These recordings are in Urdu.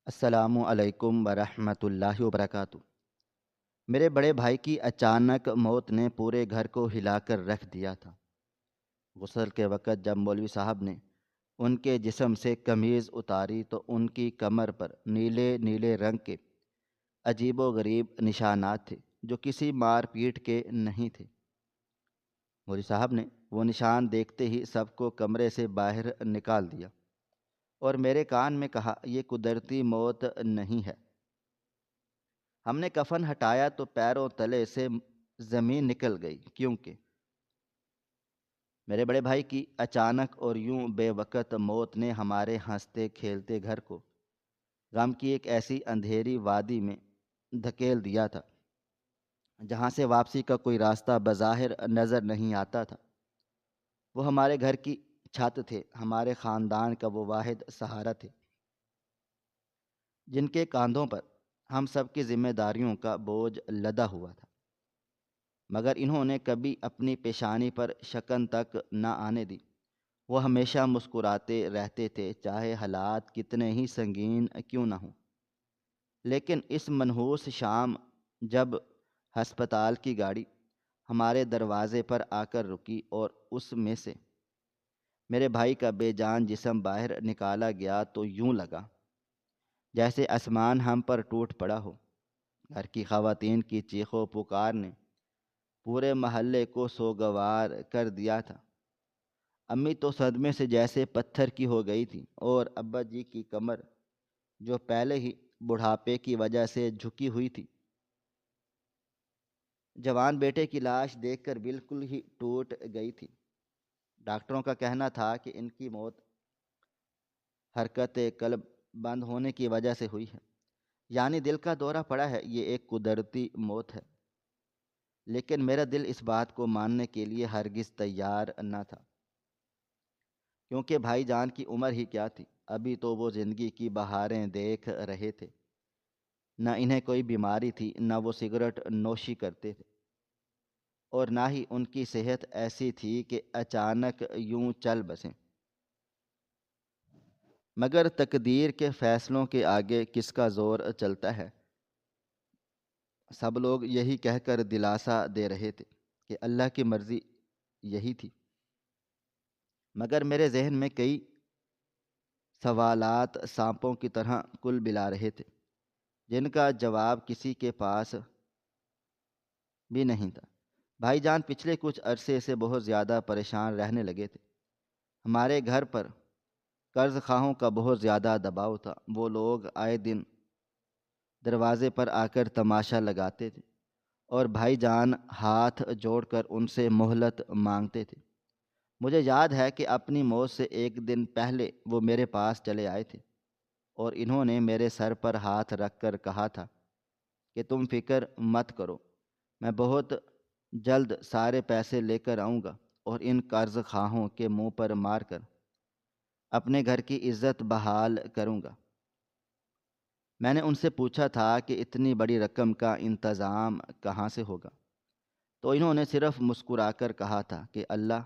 السلام علیکم ورحمۃ اللہ وبرکاتہ۔ میرے بڑے بھائی کی اچانک موت نے پورے گھر کو ہلا کر رکھ دیا تھا۔ غسل کے وقت جب مولوی صاحب نے ان کے جسم سے قمیض اتاری تو ان کی کمر پر نیلے نیلے رنگ کے عجیب و غریب نشانات تھے جو کسی مار پیٹ کے نہیں تھے۔ مولوی صاحب نے وہ نشان دیکھتے ہی سب کو کمرے سے باہر نکال دیا اور میرے کان میں کہا، یہ قدرتی موت نہیں ہے۔ ہم نے کفن ہٹایا تو پیروں تلے سے زمین نکل گئی، کیونکہ میرے بڑے بھائی کی اچانک اور یوں بے وقت موت نے ہمارے ہنستے کھیلتے گھر کو غم کی ایک ایسی اندھیری وادی میں دھکیل دیا تھا جہاں سے واپسی کا کوئی راستہ بظاہر نظر نہیں آتا تھا۔ وہ ہمارے گھر کی چھت تھے، ہمارے خاندان کا وہ واحد سہارا تھے جن کے کاندھوں پر ہم سب کی ذمہ داریوں کا بوجھ لدا ہوا تھا، مگر انہوں نے کبھی اپنی پیشانی پر شکن تک نہ آنے دی۔ وہ ہمیشہ مسکراتے رہتے تھے، چاہے حالات کتنے ہی سنگین کیوں نہ ہوں۔ لیکن اس منحوس شام جب ہسپتال کی گاڑی ہمارے دروازے پر آ کر رکی اور اس میں سے میرے بھائی کا بے جان جسم باہر نکالا گیا تو یوں لگا جیسے آسمان ہم پر ٹوٹ پڑا ہو۔ گھر کی خواتین کی چیخ و پکار نے پورے محلے کو سوگوار کر دیا تھا۔ امی تو صدمے سے جیسے پتھر کی ہو گئی تھی، اور ابا جی کی کمر جو پہلے ہی بڑھاپے کی وجہ سے جھکی ہوئی تھی، جوان بیٹے کی لاش دیکھ کر بالکل ہی ٹوٹ گئی تھی۔ ڈاکٹروں کا کہنا تھا کہ ان کی موت حرکت قلب بند ہونے کی وجہ سے ہوئی ہے، یعنی دل کا دورہ پڑا ہے۔ یہ ایک قدرتی موت ہے، لیکن میرا دل اس بات کو ماننے کے لیے ہرگز تیار نہ تھا، کیونکہ بھائی جان کی عمر ہی کیا تھی، ابھی تو وہ زندگی کی بہاریں دیکھ رہے تھے۔ نہ انہیں کوئی بیماری تھی، نہ وہ سگریٹ نوشی کرتے تھے، اور نہ ہی ان کی صحت ایسی تھی کہ اچانک یوں چل بسیں۔ مگر تقدیر کے فیصلوں کے آگے کس کا زور چلتا ہے؟ سب لوگ یہی کہہ کر دلاسا دے رہے تھے کہ اللہ کی مرضی یہی تھی، مگر میرے ذہن میں کئی سوالات سانپوں کی طرح کل بلا رہے تھے جن کا جواب کسی کے پاس بھی نہیں تھا۔ بھائی جان پچھلے کچھ عرصے سے بہت زیادہ پریشان رہنے لگے تھے۔ ہمارے گھر پر قرض خواہوں کا بہت زیادہ دباؤ تھا۔ وہ لوگ آئے دن دروازے پر آ کر تماشا لگاتے تھے اور بھائی جان ہاتھ جوڑ کر ان سے مہلت مانگتے تھے۔ مجھے یاد ہے کہ اپنی موت سے ایک دن پہلے وہ میرے پاس چلے آئے تھے اور انہوں نے میرے سر پر ہاتھ رکھ کر کہا تھا کہ تم فکر مت کرو، میں بہت جلد سارے پیسے لے کر آؤں گا اور ان قرض خواہوں کے منہ پر مار کر اپنے گھر کی عزت بحال کروں گا۔ میں نے ان سے پوچھا تھا کہ اتنی بڑی رقم کا انتظام کہاں سے ہوگا، تو انہوں نے صرف مسکرا کر کہا تھا کہ اللہ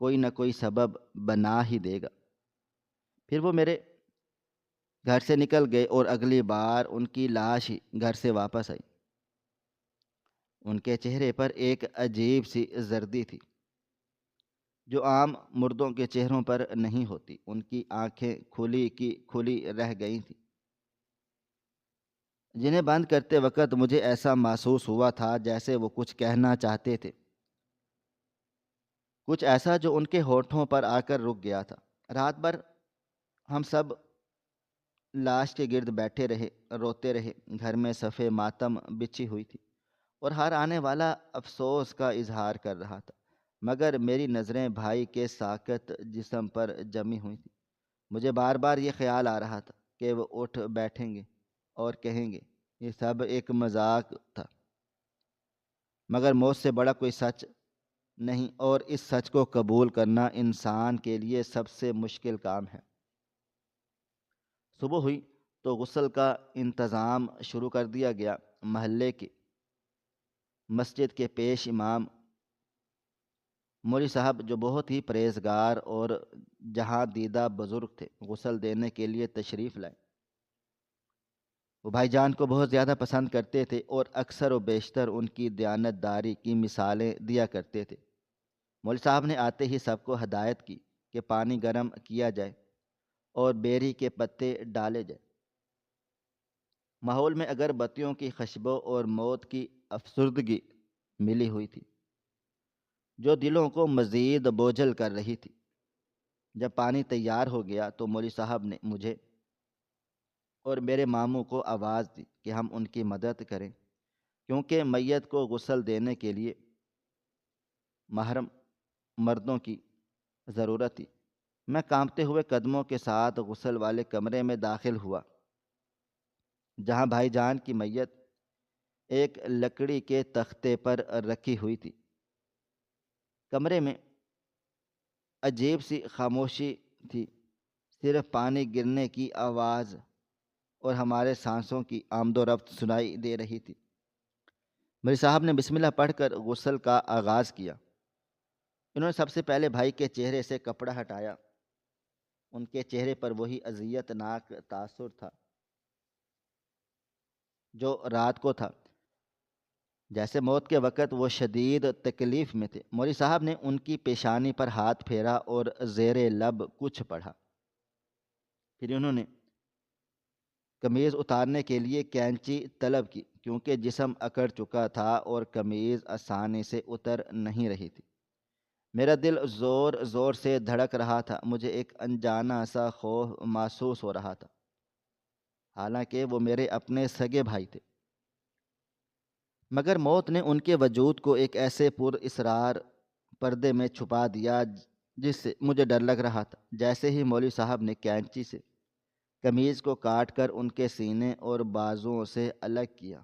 کوئی نہ کوئی سبب بنا ہی دے گا۔ پھر وہ میرے گھر سے نکل گئے اور اگلی بار ان کی لاش ہی گھر سے واپس آئی۔ ان کے چہرے پر ایک عجیب سی زردی تھی جو عام مردوں کے چہروں پر نہیں ہوتی۔ ان کی آنکھیں کھلی کی کھلی رہ گئی تھیں، جنہیں بند کرتے وقت مجھے ایسا محسوس ہوا تھا جیسے وہ کچھ کہنا چاہتے تھے، کچھ ایسا جو ان کے ہونٹوں پر آ کر رک گیا تھا۔ رات بھر ہم سب لاش کے گرد بیٹھے رہے، روتے رہے۔ گھر میں صفِ ماتم بچھی ہوئی تھی اور ہر آنے والا افسوس کا اظہار کر رہا تھا، مگر میری نظریں بھائی کے ساکت جسم پر جمی ہوئی تھیں۔ مجھے بار بار یہ خیال آ رہا تھا کہ وہ اٹھ بیٹھیں گے اور کہیں گے یہ سب ایک مذاق تھا، مگر موت سے بڑا کوئی سچ نہیں، اور اس سچ کو قبول کرنا انسان کے لیے سب سے مشکل کام ہے۔ صبح ہوئی تو غسل کا انتظام شروع کر دیا گیا۔ محلے کے مسجد کے پیش امام مولوی صاحب جو بہت ہی پرہیزگار اور جہاں دیدہ بزرگ تھے، غسل دینے کے لیے تشریف لائے۔ وہ بھائی جان کو بہت زیادہ پسند کرتے تھے اور اکثر و بیشتر ان کی دیانت داری کی مثالیں دیا کرتے تھے۔ مولوی صاحب نے آتے ہی سب کو ہدایت کی کہ پانی گرم کیا جائے اور بیری کے پتے ڈالے جائیں۔ ماحول میں اگر بتیوں کی خوشبو اور موت کی افسردگی ملی ہوئی تھی جو دلوں کو مزید بوجھل کر رہی تھی۔ جب پانی تیار ہو گیا تو مولوی صاحب نے مجھے اور میرے ماموں کو آواز دی کہ ہم ان کی مدد کریں، کیونکہ میت کو غسل دینے کے لیے محرم مردوں کی ضرورت تھی۔ میں کانپتے ہوئے قدموں کے ساتھ غسل والے کمرے میں داخل ہوا، جہاں بھائی جان کی میت ایک لکڑی کے تختے پر رکھی ہوئی تھی۔ کمرے میں عجیب سی خاموشی تھی، صرف پانی گرنے کی آواز اور ہمارے سانسوں کی آمد و رفت سنائی دے رہی تھی۔ میرے صاحب نے بسم اللہ پڑھ کر غسل کا آغاز کیا۔ انہوں نے سب سے پہلے بھائی کے چہرے سے کپڑا ہٹایا۔ ان کے چہرے پر وہی اذیت ناک تاثر تھا جو رات کو تھا، جیسے موت کے وقت وہ شدید تکلیف میں تھے۔ مولوی صاحب نے ان کی پیشانی پر ہاتھ پھیرا اور زیر لب کچھ پڑھا۔ پھر انہوں نے قمیض اتارنے کے لیے کینچی طلب کی، کیونکہ جسم اکڑ چکا تھا اور قمیض آسانی سے اتر نہیں رہی تھی۔ میرا دل زور زور سے دھڑک رہا تھا، مجھے ایک انجانا سا خوف محسوس ہو رہا تھا، حالانکہ وہ میرے اپنے سگے بھائی تھے۔ مگر موت نے ان کے وجود کو ایک ایسے پر اسرار پردے میں چھپا دیا جس سے مجھے ڈر لگ رہا تھا۔ جیسے ہی مولوی صاحب نے کینچی سے قمیض کو کاٹ کر ان کے سینے اور بازوؤں سے الگ کیا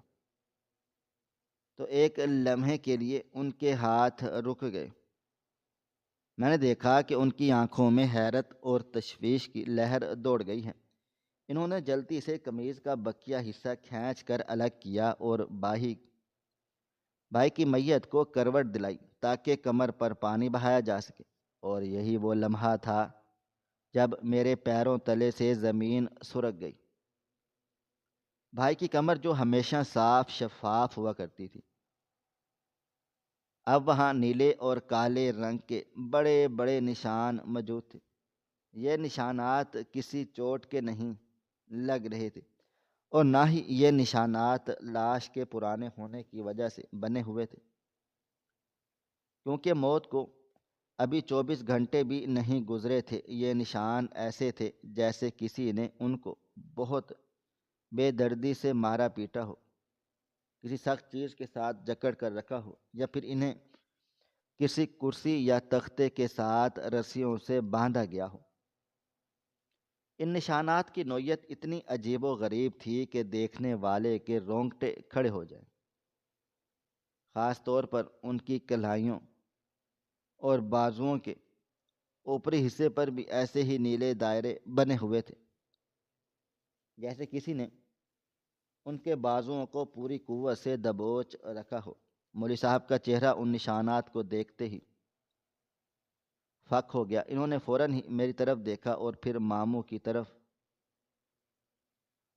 تو ایک لمحے کے لیے ان کے ہاتھ رک گئے۔ میں نے دیکھا کہ ان کی آنکھوں میں حیرت اور تشویش کی لہر دوڑ گئی ہے۔ انہوں نے جلدی سے قمیض کا بقیہ حصہ کھینچ کر الگ کیا اور بھائی کی میت کو کروٹ دلائی تاکہ کمر پر پانی بہایا جا سکے، اور یہی وہ لمحہ تھا جب میرے پیروں تلے سے زمین سرک گئی۔ بھائی کی کمر جو ہمیشہ صاف شفاف ہوا کرتی تھی، اب وہاں نیلے اور کالے رنگ کے بڑے بڑے نشان موجود تھے۔ یہ نشانات کسی چوٹ کے نہیں لگ رہے تھے، اور نہ ہی یہ نشانات لاش کے پرانے ہونے کی وجہ سے بنے ہوئے تھے، کیونکہ موت کو ابھی 24 گھنٹے بھی نہیں گزرے تھے۔ یہ نشان ایسے تھے جیسے کسی نے ان کو بہت بے دردی سے مارا پیٹا ہو، کسی سخت چیز کے ساتھ جکڑ کر رکھا ہو، یا پھر انہیں کسی کرسی یا تختے کے ساتھ رسیوں سے باندھا گیا ہو۔ ان نشانات کی نوعیت اتنی عجیب و غریب تھی کہ دیکھنے والے کے رونگٹے کھڑے ہو جائیں۔ خاص طور پر ان کی کلائیوں اور بازوؤں کے اوپری حصے پر بھی ایسے ہی نیلے دائرے بنے ہوئے تھے، جیسے کسی نے ان کے بازوؤں کو پوری قوت سے دبوچ رکھا ہو۔ مولوی صاحب کا چہرہ ان نشانات کو دیکھتے ہی فک ہو گیا۔ انہوں نے فوراً ہی میری طرف دیکھا اور پھر ماموں کی طرف۔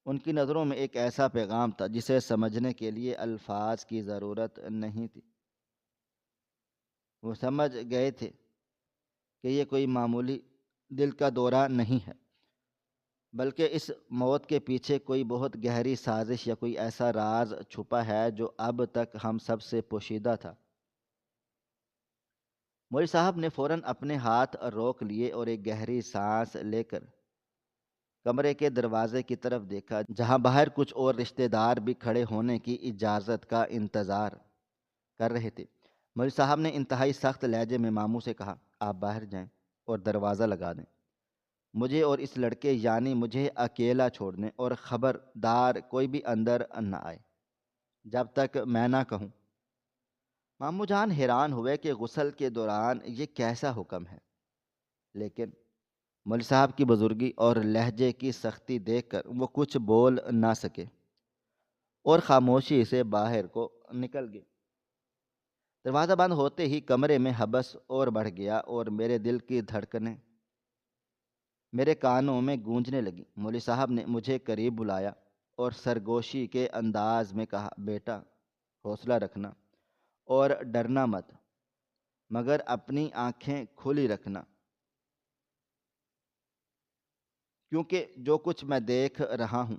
ان کی نظروں میں ایک ایسا پیغام تھا جسے سمجھنے کے لیے الفاظ کی ضرورت نہیں تھی۔ وہ سمجھ گئے تھے کہ یہ کوئی معمولی دل کا دورہ نہیں ہے، بلکہ اس موت کے پیچھے کوئی بہت گہری سازش یا کوئی ایسا راز چھپا ہے جو اب تک ہم سب سے پوشیدہ تھا۔ مولوی صاحب نے فوراً اپنے ہاتھ روک لیے اور ایک گہری سانس لے کر کمرے کے دروازے کی طرف دیکھا، جہاں باہر کچھ اور رشتہ دار بھی کھڑے ہونے کی اجازت کا انتظار کر رہے تھے۔ مولوی صاحب نے انتہائی سخت لہجے میں ماموں سے کہا، آپ باہر جائیں اور دروازہ لگا دیں، مجھے اور اس لڑکے یعنی مجھے اکیلا چھوڑ دیں، اور خبردار کوئی بھی اندر نہ آئے جب تک میں نہ کہوں۔ ماموں جان حیران ہوئے کہ غسل کے دوران یہ کیسا حکم ہے، لیکن مولوی صاحب کی بزرگی اور لہجے کی سختی دیکھ کر وہ کچھ بول نہ سکے اور خاموشی سے باہر کو نکل گئے۔ دروازہ بند ہوتے ہی کمرے میں حبس اور بڑھ گیا اور میرے دل کی دھڑکنیں میرے کانوں میں گونجنے لگیں۔ مولوی صاحب نے مجھے قریب بلایا اور سرگوشی کے انداز میں کہا، بیٹا حوصلہ رکھنا اور ڈرنا مت، مگر اپنی آنکھیں کھلی رکھنا، کیونکہ جو کچھ میں دیکھ رہا ہوں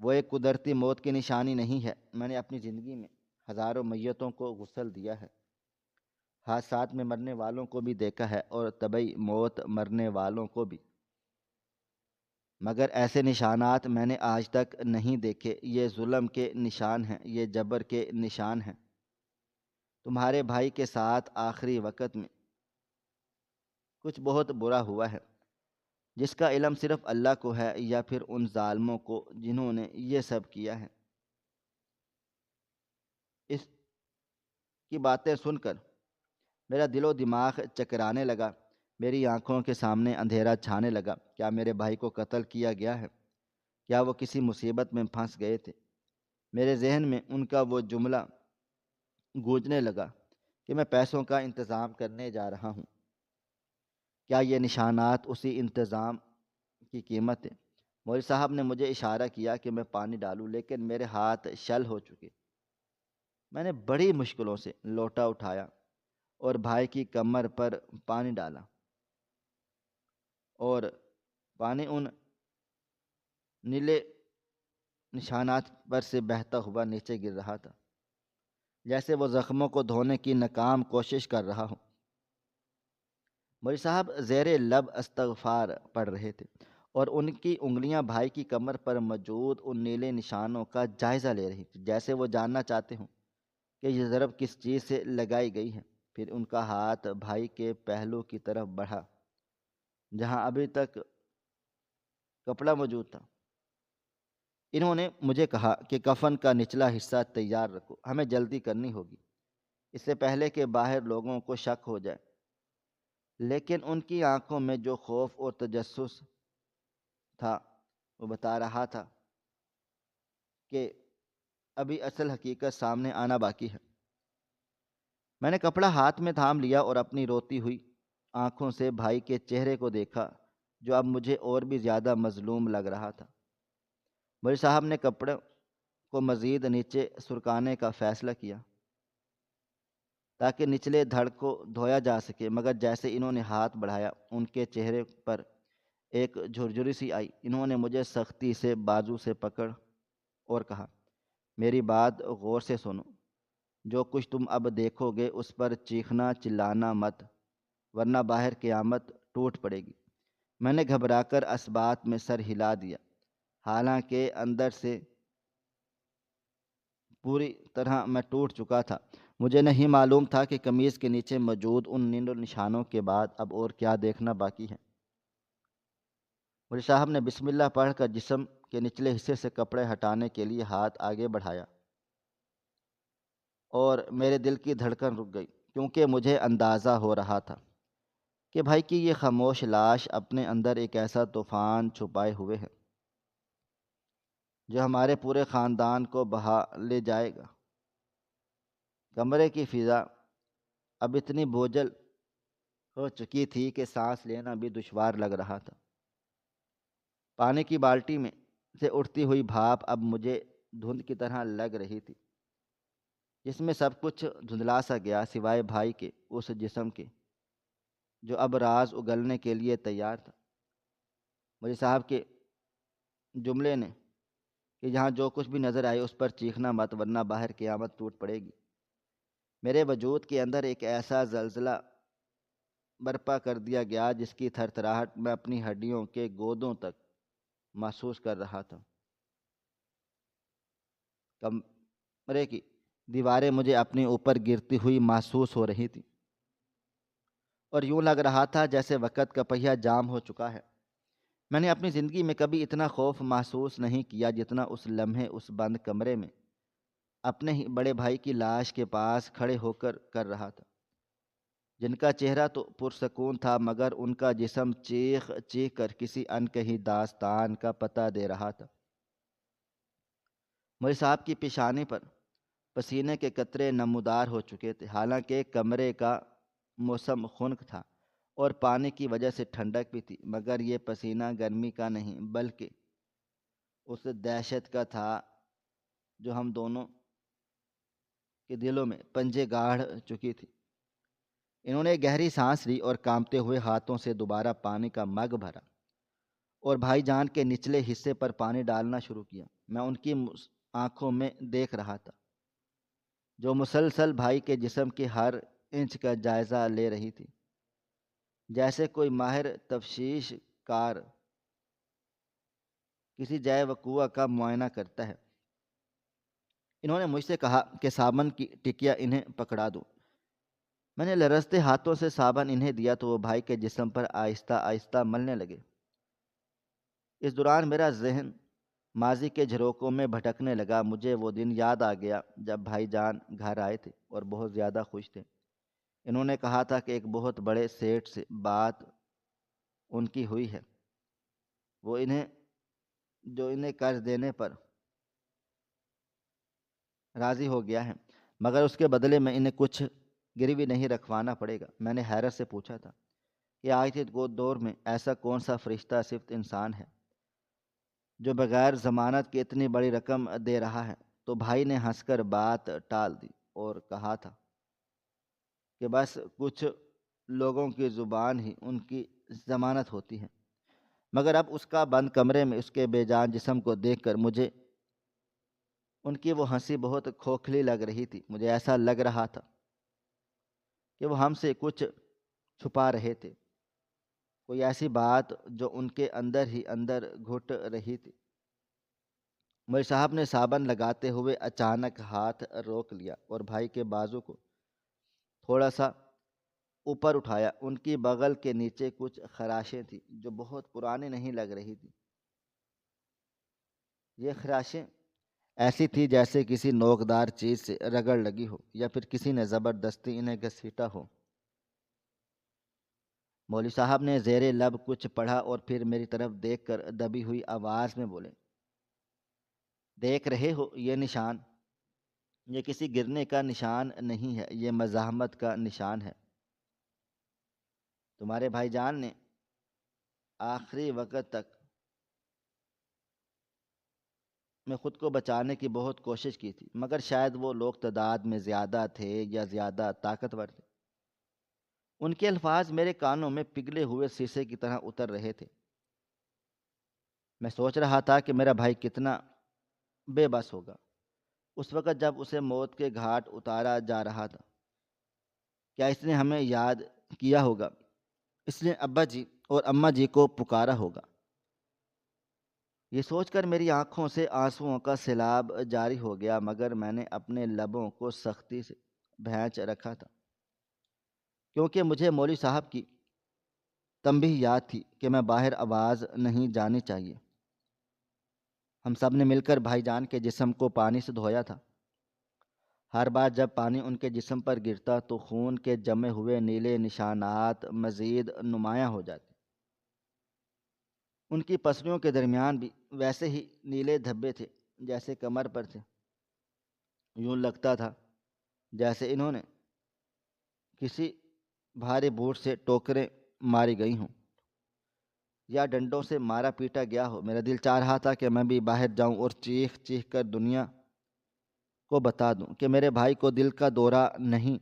وہ ایک قدرتی موت کی نشانی نہیں ہے۔ میں نے اپنی زندگی میں ہزاروں میتوں کو غسل دیا ہے، حادثات میں مرنے والوں کو بھی دیکھا ہے اور طبعی موت مرنے والوں کو بھی، مگر ایسے نشانات میں نے آج تک نہیں دیکھے۔ یہ ظلم کے نشان ہیں، یہ جبر کے نشان ہیں۔ تمہارے بھائی کے ساتھ آخری وقت میں کچھ بہت برا ہوا ہے، جس کا علم صرف اللہ کو ہے، یا پھر ان ظالموں کو جنہوں نے یہ سب کیا ہے۔ اس کی باتیں سن کر میرا دل و دماغ چکرانے لگا، میری آنکھوں کے سامنے اندھیرا چھانے لگا۔ کیا میرے بھائی کو قتل کیا گیا ہے؟ کیا وہ کسی مصیبت میں پھنس گئے تھے؟ میرے ذہن میں ان کا وہ جملہ گونجنے لگا کہ میں پیسوں کا انتظام کرنے جا رہا ہوں۔ کیا یہ نشانات اسی انتظام کی قیمت ہے؟ مولوی صاحب نے مجھے اشارہ کیا کہ میں پانی ڈالوں، لیکن میرے ہاتھ شل ہو چکے۔ میں نے بڑی مشکلوں سے لوٹا اٹھایا اور بھائی کی کمر پر پانی ڈالا، اور پانی ان نیلے نشانات پر سے بہتا ہوا نیچے گر رہا تھا، جیسے وہ زخموں کو دھونے کی ناکام کوشش کر رہا ہو۔ مولوی صاحب زیر لب استغفار پڑھ رہے تھے اور ان کی انگلیاں بھائی کی کمر پر موجود ان نیلے نشانوں کا جائزہ لے رہی تھی، جیسے وہ جاننا چاہتے ہوں کہ یہ ضرب کس چیز سے لگائی گئی ہے۔ پھر ان کا ہاتھ بھائی کے پہلو کی طرف بڑھا جہاں ابھی تک کپڑا موجود تھا۔ انہوں نے مجھے کہا کہ کفن کا نچلا حصہ تیار رکھو، ہمیں جلدی کرنی ہوگی، اس سے پہلے کہ باہر لوگوں کو شک ہو جائے۔ لیکن ان کی آنکھوں میں جو خوف اور تجسس تھا وہ بتا رہا تھا کہ ابھی اصل حقیقت سامنے آنا باقی ہے۔ میں نے کپڑا ہاتھ میں تھام لیا اور اپنی روتی ہوئی آنکھوں سے بھائی کے چہرے کو دیکھا، جو اب مجھے اور بھی زیادہ مظلوم لگ رہا تھا۔ مولوی صاحب نے کپڑے کو مزید نیچے سرکانے کا فیصلہ کیا تاکہ نچلے دھڑ کو دھویا جا سکے، مگر جیسے انہوں نے ہاتھ بڑھایا ان کے چہرے پر ایک جھرجھری سی آئی۔ انہوں نے مجھے سختی سے بازو سے پکڑ اور کہا، میری بات غور سے سنو، جو کچھ تم اب دیکھو گے اس پر چیخنا چلانا مت، ورنہ باہر قیامت ٹوٹ پڑے گی۔ میں نے گھبرا کر اسبات میں سر ہلا دیا، حالانکہ اندر سے پوری طرح میں ٹوٹ چکا تھا۔ مجھے نہیں معلوم تھا کہ قمیض کے نیچے موجود ان نیلے نشانوں کے بعد اب اور کیا دیکھنا باقی ہے۔ مولوی صاحب نے بسم اللہ پڑھ کر جسم کے نچلے حصے سے کپڑے ہٹانے کے لیے ہاتھ آگے بڑھایا، اور میرے دل کی دھڑکن رک گئی، کیونکہ مجھے اندازہ ہو رہا تھا کہ بھائی کی یہ خاموش لاش اپنے اندر ایک ایسا طوفان چھپائے ہوئے ہے جو ہمارے پورے خاندان کو بہا لے جائے گا۔ کمرے کی فضا اب اتنی بوجھل ہو چکی تھی کہ سانس لینا بھی دشوار لگ رہا تھا۔ پانی کی بالٹی میں سے اٹھتی ہوئی بھاپ اب مجھے دھند کی طرح لگ رہی تھی، جس میں سب کچھ دھندلا سا گیا سوائے بھائی کے اس جسم کے جو اب راز اگلنے کے لیے تیار تھا۔ مولوی صاحب کے جملے نے کہ یہاں جو کچھ بھی نظر آئے اس پر چیخنا مت، ورنہ باہر قیامت ٹوٹ پڑے گی، میرے وجود کے اندر ایک ایسا زلزلہ برپا کر دیا گیا جس کی تھر تھراہٹ میں اپنی ہڈیوں کے گودوں تک محسوس کر رہا تھا۔ کمرے کی دیواریں مجھے اپنے اوپر گرتی ہوئی محسوس ہو رہی تھی، اور یوں لگ رہا تھا جیسے وقت کا پہیہ جام ہو چکا ہے۔ میں نے اپنی زندگی میں کبھی اتنا خوف محسوس نہیں کیا جتنا اس لمحے اس بند کمرے میں اپنے ہی بڑے بھائی کی لاش کے پاس کھڑے ہو کر رہا تھا، جن کا چہرہ تو پرسکون تھا مگر ان کا جسم چیخ چیخ کر کسی انکہی داستان کا پتہ دے رہا تھا۔ مولوی صاحب کی پیشانی پر پسینے کے قطرے نمودار ہو چکے تھے، حالانکہ کمرے کا موسم خنک تھا اور پانی کی وجہ سے ٹھنڈک بھی تھی، مگر یہ پسینہ گرمی کا نہیں بلکہ اس دہشت کا تھا جو ہم دونوں کے دلوں میں پنجے گاڑ چکی تھی۔ انہوں نے گہری سانس لی اور کانپتے ہوئے ہاتھوں سے دوبارہ پانی کا مگ بھرا اور بھائی جان کے نچلے حصے پر پانی ڈالنا شروع کیا۔ میں ان کی آنکھوں میں دیکھ رہا تھا جو مسلسل بھائی کے جسم کے ہر انچ کا جائزہ لے رہی تھی، جیسے کوئی ماہر تفتیش کار کسی جائے وقوع کا معائنہ کرتا ہے۔ انہوں نے مجھ سے کہا کہ صابن کی ٹکیا انہیں پکڑا دو۔ میں نے لرزتے ہاتھوں سے صابن انہیں دیا تو وہ بھائی کے جسم پر آہستہ آہستہ ملنے لگے۔ اس دوران میرا ذہن ماضی کے جھروکوں میں بھٹکنے لگا۔ مجھے وہ دن یاد آ گیا جب بھائی جان گھر آئے تھے اور بہت زیادہ خوش تھے۔ انہوں نے کہا تھا کہ ایک بہت بڑے سیٹ سے بات ان کی ہوئی ہے، وہ انہیں قرض دینے پر راضی ہو گیا ہے، مگر اس کے بدلے میں انہیں کچھ گروی نہیں رکھوانا پڑے گا۔ میں نے حیرت سے پوچھا تھا کہ آج کے دور میں ایسا کون سا فرشتہ صفت انسان ہے جو بغیر ضمانت کے اتنی بڑی رقم دے رہا ہے؟ تو بھائی نے ہنس کر بات ٹال دی اور کہا تھا کہ بس کچھ لوگوں کی زبان ہی ان کی ضمانت ہوتی ہے۔ مگر اب اس کا بند کمرے میں اس کے بے جان جسم کو دیکھ کر مجھے ان کی وہ ہنسی بہت کھوکھلی لگ رہی تھی۔ مجھے ایسا لگ رہا تھا کہ وہ ہم سے کچھ چھپا رہے تھے، کوئی ایسی بات جو ان کے اندر ہی اندر گھٹ رہی تھی۔ مولوی صاحب نے صابن لگاتے ہوئے اچانک ہاتھ روک لیا اور بھائی کے بازو کو تھوڑا سا اوپر اٹھایا۔ ان کی بغل کے نیچے کچھ خراشیں تھیں جو بہت پرانی نہیں لگ رہی تھی۔ یہ خراشیں ایسی تھی جیسے کسی نوکدار چیز سے رگڑ لگی ہو یا پھر کسی نے زبردستی انہیں گھسیٹا ہو۔ مولوی صاحب نے زیر لب کچھ پڑھا اور پھر میری طرف دیکھ کر دبی ہوئی آواز میں بولے، دیکھ رہے ہو یہ نشان؟ یہ کسی گرنے کا نشان نہیں ہے، یہ مزاحمت کا نشان ہے۔ تمہارے بھائی جان نے آخری وقت تک میں خود کو بچانے کی بہت کوشش کی تھی، مگر شاید وہ لوگ تعداد میں زیادہ تھے یا زیادہ طاقتور تھے۔ ان کے الفاظ میرے کانوں میں پگھلے ہوئے سیسے کی طرح اتر رہے تھے۔ میں سوچ رہا تھا کہ میرا بھائی کتنا بے بس ہوگا اس وقت جب اسے موت کے گھاٹ اتارا جا رہا تھا۔ کیا اس نے ہمیں یاد کیا ہوگا؟ اس نے ابا جی اور اماں جی کو پکارا ہوگا؟ یہ سوچ کر میری آنکھوں سے آنسوؤں کا سیلاب جاری ہو گیا، مگر میں نے اپنے لبوں کو سختی سے بھینچ رکھا تھا، کیونکہ مجھے مولوی صاحب کی تنبیہ یاد تھی کہ میں باہر آواز نہیں جانی چاہیے۔ ہم سب نے مل کر بھائی جان کے جسم کو پانی سے دھویا تھا۔ ہر بار جب پانی ان کے جسم پر گرتا تو خون کے جمے ہوئے نیلے نشانات مزید نمایاں ہو جاتے۔ ان کی پسلیوں کے درمیان بھی ویسے ہی نیلے دھبے تھے جیسے کمر پر تھے۔ یوں لگتا تھا جیسے انہوں نے کسی بھاری بوٹ سے ٹوکریں ماری گئی ہوں یا ڈنڈوں سے مارا پیٹا گیا ہو۔ میرا دل چاہ رہا تھا کہ میں بھی باہر جاؤں اور چیخ چیخ کر دنیا کو بتا دوں کہ میرے بھائی کو دل کا دورہ نہیں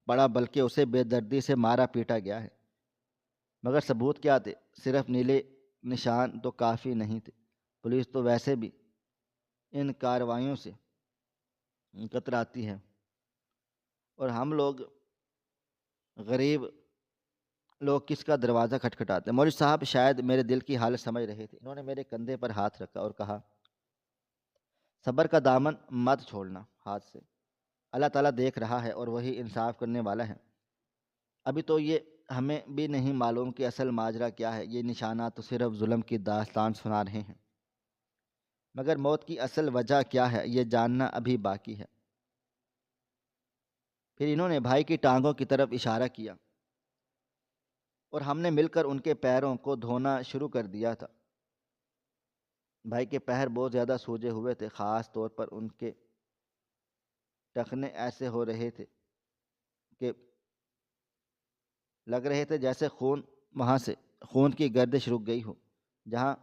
پڑا بلکہ اسے بے دردی سے مارا پیٹا گیا ہے۔ مگر ثبوت کیا تھے؟ صرف نیلے نشان تو کافی نہیں تھے۔ پولیس تو ویسے بھی ان کارروائیوں سے کتراتی ہے، اور ہم لوگ غریب لوگ کس کا دروازہ کھٹکھٹاتے ہیں؟ مولوی صاحب شاید میرے دل کی حالت سمجھ رہے تھے۔ انہوں نے میرے کندھے پر ہاتھ رکھا اور کہا، صبر کا دامن مت چھوڑنا ہاتھ سے، اللہ تعالیٰ دیکھ رہا ہے اور وہی انصاف کرنے والا ہے۔ ابھی تو یہ ہمیں بھی نہیں معلوم کہ اصل ماجرا کیا ہے۔ یہ نشانات تو صرف ظلم کی داستان سنا رہے ہیں، مگر موت کی اصل وجہ کیا ہے یہ جاننا ابھی باقی ہے۔ پھر انہوں نے بھائی کی ٹانگوں کی طرف اشارہ کیا اور ہم نے مل کر ان کے پیروں کو دھونا شروع کر دیا تھا۔ بھائی کے پیر بہت زیادہ سوجے ہوئے تھے، خاص طور پر ان کے ٹخنے ایسے ہو رہے تھے کہ لگ رہے تھے جیسے خون وہاں سے خون کی گردش رک گئی ہو جہاں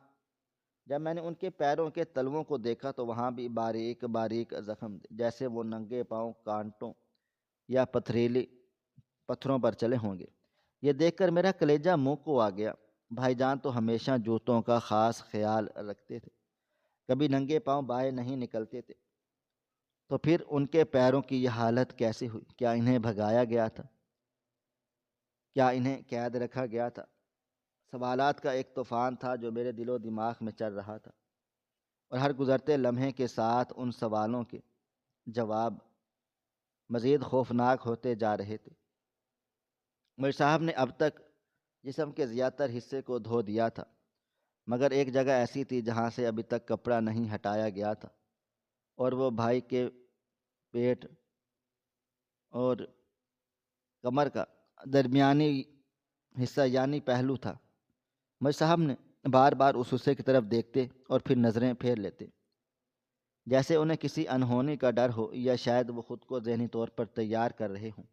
جب میں نے ان کے پیروں کے تلووں کو دیکھا تو وہاں بھی باریک باریک زخم تھے، جیسے وہ ننگے پاؤں کانٹوں یا پتھریلی پتھروں پر چلے ہوں گے۔ یہ دیکھ کر میرا کلیجہ منہ کو آ گیا۔ بھائی جان تو ہمیشہ جوتوں کا خاص خیال رکھتے تھے، کبھی ننگے پاؤں باہر نہیں نکلتے تھے، تو پھر ان کے پیروں کی یہ حالت کیسے ہوئی؟ کیا انہیں بھگایا گیا تھا؟ کیا انہیں قید رکھا گیا تھا؟ سوالات کا ایک طوفان تھا جو میرے دل و دماغ میں چل رہا تھا، اور ہر گزرتے لمحے کے ساتھ ان سوالوں کے جواب مزید خوفناک ہوتے جا رہے تھے۔ میر صاحب نے اب تک جسم کے زیادہ تر حصے کو دھو دیا تھا، مگر ایک جگہ ایسی تھی جہاں سے ابھی تک کپڑا نہیں ہٹایا گیا تھا، اور وہ بھائی کے پیٹ اور کمر کا درمیانی حصہ یعنی پہلو تھا۔ میر صاحب نے بار بار اس حصے کی طرف دیکھتے اور پھر نظریں پھیر لیتے، جیسے انہیں کسی انہونی کا ڈر ہو، یا شاید وہ خود کو ذہنی طور پر تیار کر رہے ہوں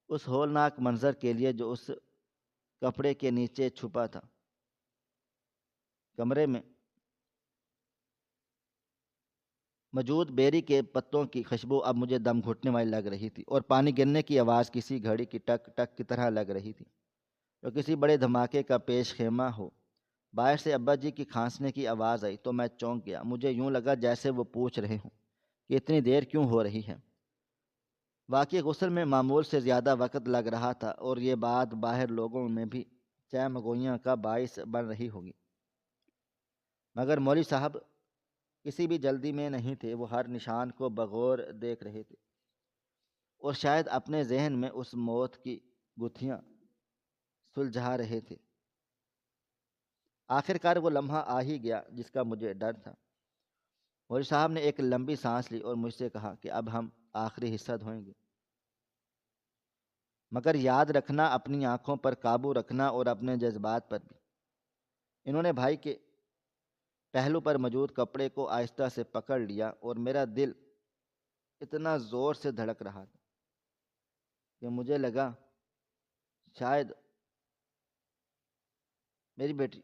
اس ہولناک منظر کے لیے جو اس کپڑے کے نیچے چھپا تھا۔ کمرے میں موجود بیری کے پتوں کی خوشبو اب مجھے دم گھٹنے والی لگ رہی تھی، اور پانی گرنے کی آواز کسی گھڑی کی ٹک ٹک کی طرح لگ رہی تھی، جو کسی بڑے دھماکے کا پیش خیمہ ہو۔ باہر سے ابا جی کی کھانسنے کی آواز آئی تو میں چونک گیا۔ مجھے یوں لگا جیسے وہ پوچھ رہے ہوں کہ اتنی دیر کیوں ہو رہی ہے۔ واقعی غسل میں معمول سے زیادہ وقت لگ رہا تھا، اور یہ بات باہر لوگوں میں بھی چہمگوئیاں کا باعث بن رہی ہوگی، مگر مولوی صاحب کسی بھی جلدی میں نہیں تھے۔ وہ ہر نشان کو بغور دیکھ رہے تھے، اور شاید اپنے ذہن میں اس موت کی گتھیاں سلجھا رہے تھے۔ آخر کار وہ لمحہ آ ہی گیا جس کا مجھے ڈر تھا۔ مولوی صاحب نے ایک لمبی سانس لی اور مجھ سے کہا کہ اب ہم آخری حصہ دھوئیں گے، مگر یاد رکھنا، اپنی آنکھوں پر قابو رکھنا اور اپنے جذبات پر بھی۔ انہوں نے بھائی کے پہلو پر موجود کپڑے کو آہستہ سے پکڑ لیا، اور میرا دل اتنا زور سے دھڑک رہا تھا کہ مجھے لگا شاید میری بیٹی